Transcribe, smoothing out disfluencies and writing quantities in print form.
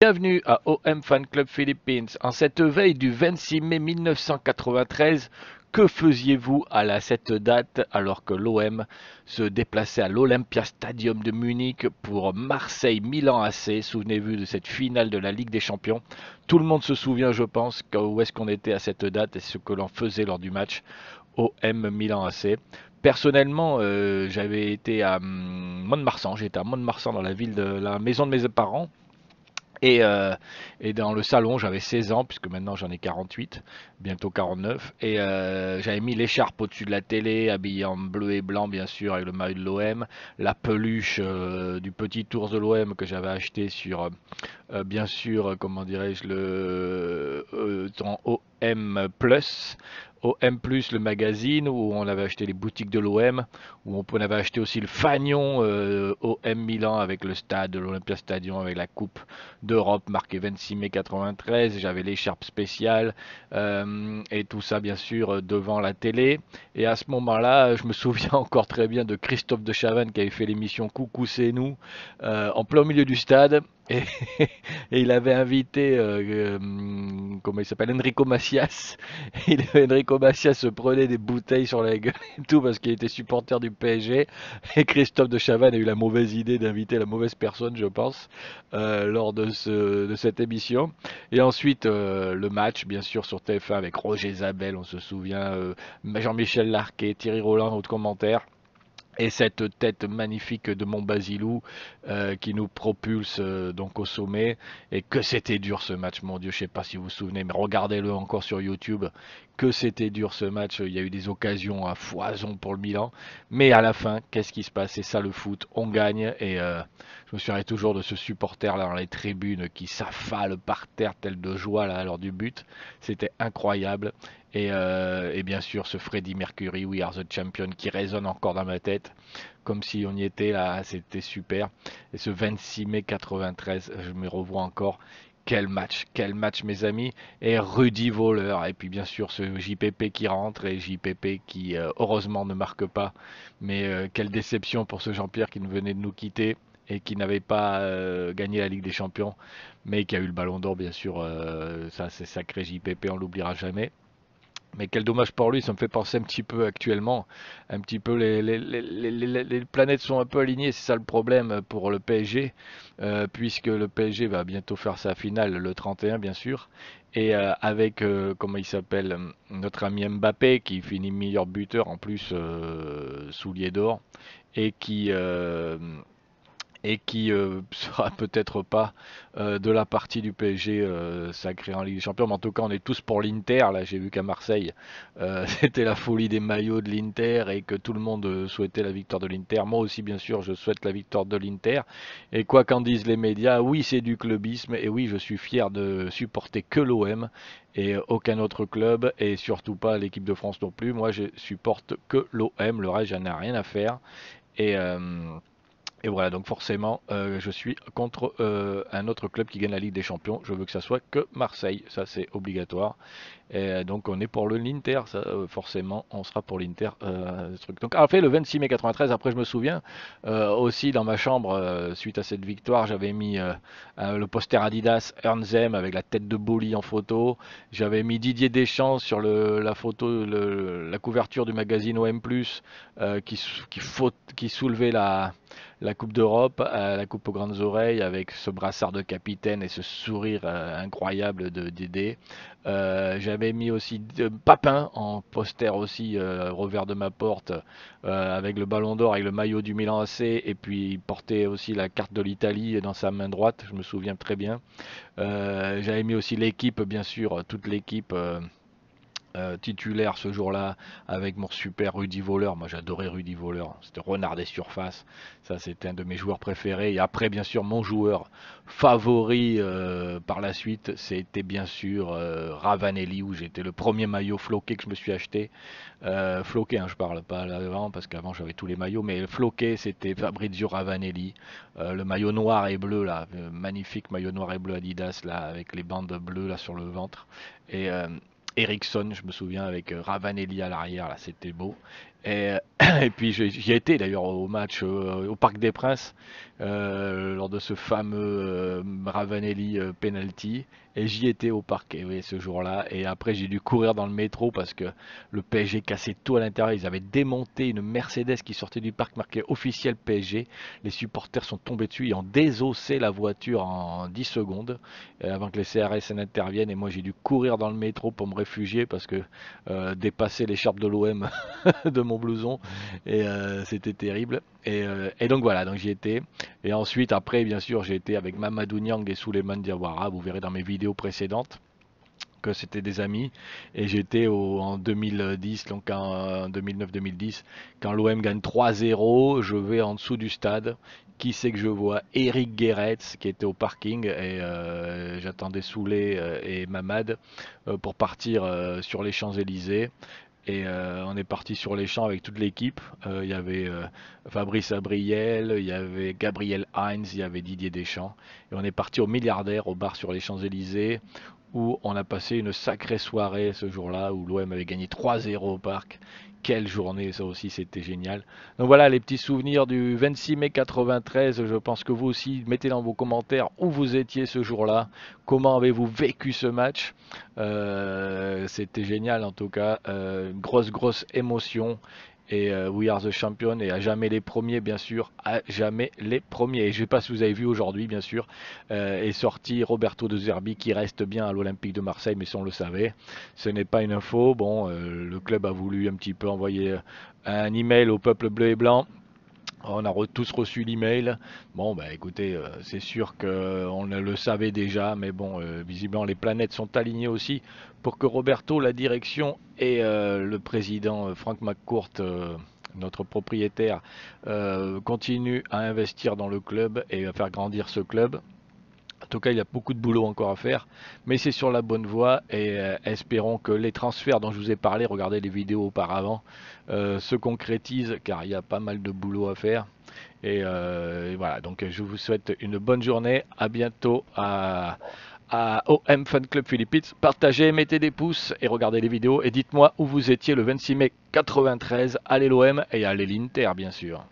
Bienvenue à OM Fan Club Philippines. En cette veille du 26 mai 1993, que faisiez-vous cette date alors que l'OM se déplaçait à l'Olympia Stadium de Munich pour Marseille-Milan AC? Souvenez-vous de cette finale de la Ligue des Champions. Tout le monde se souvient, je pense, où est-ce qu'on était à cette date et ce que l'on faisait lors du match OM Milan AC. Personnellement, j'avais été à Mont-de-Marsan. J'étais à Mont-de-Marsan dans la ville de la maison de mes parents. Et, euh, et dans le salon, j'avais 16 ans, puisque maintenant j'en ai 48, bientôt 49. Et j'avais mis l'écharpe au-dessus de la télé, habillé en bleu et blanc, bien sûr, avec le maillot de l'OM. La peluche du petit ours de l'OM que j'avais acheté sur, bien sûr, comment dirais-je, dans OM Plus. OM Plus, le magazine, où on avait acheté les boutiques de l'OM, où on avait acheté aussi le fanion OM Milan avec le stade, l'Olympia Stadium, avec la coupe d'Europe marqué 26 mai 93. J'avais l'écharpe spéciale et tout ça bien sûr devant la télé. Et à ce moment-là, je me souviens encore très bien de Christophe de Chavannes qui avait fait l'émission Coucou c'est nous en plein milieu du stade. Et, et il avait invité, comment il s'appelle, Enrico Macias. Enrico Macias se prenait des bouteilles sur la gueule et tout parce qu'il était supporter du PSG. Et Christophe de Chavannes a eu la mauvaise idée d'inviter la mauvaise personne, je pense, lors de cette émission. Et ensuite, le match, bien sûr, sur TF1 avec Roger Zabel, on se souvient, Jean-Michel Larquet, Thierry Roland, autres commentaires. Et cette tête magnifique de Montbasilou qui nous propulse donc au sommet. Et que c'était dur ce match, mon Dieu, je sais pas si vous vous souvenez, mais regardez-le encore sur YouTube. Que c'était dur ce match. Il y a eu des occasions à foison pour le Milan. Mais à la fin, qu'est-ce qui se passe? C'est ça le foot. On gagne. Et je me souviens toujours de ce supporter là dans les tribunes qui s'affale par terre tel de joie là lors du but. C'était incroyable. Et bien sûr, ce Freddie Mercury, We Are the Champion, qui résonne encore dans ma tête, comme si on y était là, c'était super. Et ce 26 mai 93, je me revois encore. Quel match mes amis. Et Rudy Voleur, et puis bien sûr ce JPP qui rentre, et JPP qui heureusement ne marque pas. Mais quelle déception pour ce Jean-Pierre qui venait de nous quitter et qui n'avait pas gagné la Ligue des Champions, mais qui a eu le Ballon d'Or bien sûr. Ça c'est sacré JPP, on l'oubliera jamais. Mais quel dommage pour lui, ça me fait penser un petit peu actuellement, un petit peu les planètes sont un peu alignées, c'est ça le problème pour le PSG, puisque le PSG va bientôt faire sa finale le 31 bien sûr, et avec, comment il s'appelle, notre ami Mbappé qui finit meilleur buteur en plus, soulier d'or, et qui sera peut-être pas de la partie du PSG sacrée en Ligue des Champions. Mais en tout cas, on est tous pour l'Inter. Là, j'ai vu qu'à Marseille, c'était la folie des maillots de l'Inter et que tout le monde souhaitait la victoire de l'Inter. Moi aussi, bien sûr, je souhaite la victoire de l'Inter. Et quoi qu'en disent les médias, oui, c'est du clubisme. Et oui, je suis fier de supporter que l'OM et aucun autre club et surtout pas l'équipe de France non plus. Moi, je supporte que l'OM. Le reste, j'en ai rien à faire. Et et voilà, donc forcément, je suis contre un autre club qui gagne la Ligue des Champions. Je veux que ça soit que Marseille, ça c'est obligatoire. Et donc on est pour le l'Inter, ça, forcément, on sera pour l'Inter. Ce truc. Donc en fait, le 26 mai 93, après je me souviens, aussi dans ma chambre, suite à cette victoire, j'avais mis le poster Adidas Ernzem avec la tête de Boli en photo. J'avais mis Didier Deschamps sur la photo, la couverture du magazine OM+, qui soulevait la Coupe d'Europe, la Coupe aux grandes oreilles, avec ce brassard de capitaine et ce sourire incroyable de Dédé. J'avais mis aussi Papin en poster aussi au revers de ma porte avec le ballon d'or, avec le maillot du Milan AC et puis il portait aussi la carte de l'Italie dans sa main droite, je me souviens très bien. J'avais mis aussi l'équipe, bien sûr, toute l'équipe. Titulaire ce jour-là avec mon super Rudy Voleur. Moi j'adorais Rudy Voleur, c'était renard des surfaces, ça c'était un de mes joueurs préférés. Et après bien sûr mon joueur favori par la suite c'était bien sûr Ravanelli, où j'étais le premier maillot floqué que je me suis acheté. Floqué hein, je parle pas avant parce qu'avant j'avais tous les maillots, mais floqué c'était Fabrizio Ravanelli, le maillot noir et bleu là, magnifique maillot noir et bleu Adidas là avec les bandes bleues là sur le ventre. Et Ericsson, je me souviens, avec Ravanelli à l'arrière, là, c'était beau. Et, et puis j'y étais d'ailleurs au match au Parc des Princes lors de ce fameux Ravanelli penalty. Et j'y étais au parquet, oui, ce jour-là. Et après, j'ai dû courir dans le métro parce que le PSG cassait tout à l'intérieur. Ils avaient démonté une Mercedes qui sortait du parc marqué officiel PSG. Les supporters sont tombés dessus. Ils ont désossé la voiture en 10 secondes avant que les CRS n'interviennent. Et moi, j'ai dû courir dans le métro pour me réfugier parce que dépasser l'écharpe de l'OM de mon blouson. Et c'était terrible. Et donc voilà, donc j'y étais. Et ensuite, après, bien sûr, j'ai été avec Mamadou Niang et Souleymane Diawara. Vous verrez dans mes vidéos précédentes que c'était des amis. Et j'étais en 2010, donc en 2009-2010, quand l'OM gagne 3-0, je vais en dessous du stade. Qui c'est que je vois? Eric Guéretz qui était au parking et j'attendais Souley et Mamad pour partir sur les Champs-Élysées. Et on est parti sur les champs avec toute l'équipe. Il y avait Fabrice Abriel, il y avait Gabriel Heinz, il y avait Didier Deschamps. Et on est parti au Milliardaire, au bar sur les Champs-Élysées, où on a passé une sacrée soirée ce jour-là, où l'OM avait gagné 3-0 au parc. Quelle journée, ça aussi c'était génial. Donc voilà les petits souvenirs du 26 mai 93. Je pense que vous aussi, mettez dans vos commentaires où vous étiez ce jour-là. Comment avez-vous vécu ce match? C'était génial en tout cas. Une grosse émotion. Et We Are the Champion et à jamais les premiers, bien sûr, à jamais les premiers. Et je ne sais pas si vous avez vu aujourd'hui, bien sûr, est sorti Roberto De Zerbi qui reste bien à l'Olympique de Marseille, mais si on le savait, ce n'est pas une info. Bon, le club a voulu un petit peu envoyer un email au peuple bleu et blanc. On a tous reçu l'email. Bon, bah écoutez, c'est sûr qu'on le savait déjà, mais bon, visiblement les planètes sont alignées aussi pour que Roberto, la direction et le président Frank McCourt, notre propriétaire, continuent à investir dans le club et à faire grandir ce club. En tout cas, il y a beaucoup de boulot encore à faire, mais c'est sur la bonne voie et espérons que les transferts dont je vous ai parlé, regardez les vidéos auparavant, se concrétisent car il y a pas mal de boulot à faire. Et voilà, donc je vous souhaite une bonne journée, à bientôt à OM Fan Club Philippines. Partagez, mettez des pouces et regardez les vidéos et dites-moi où vous étiez le 26 mai 93. Allez l'OM et allez l'Inter bien sûr.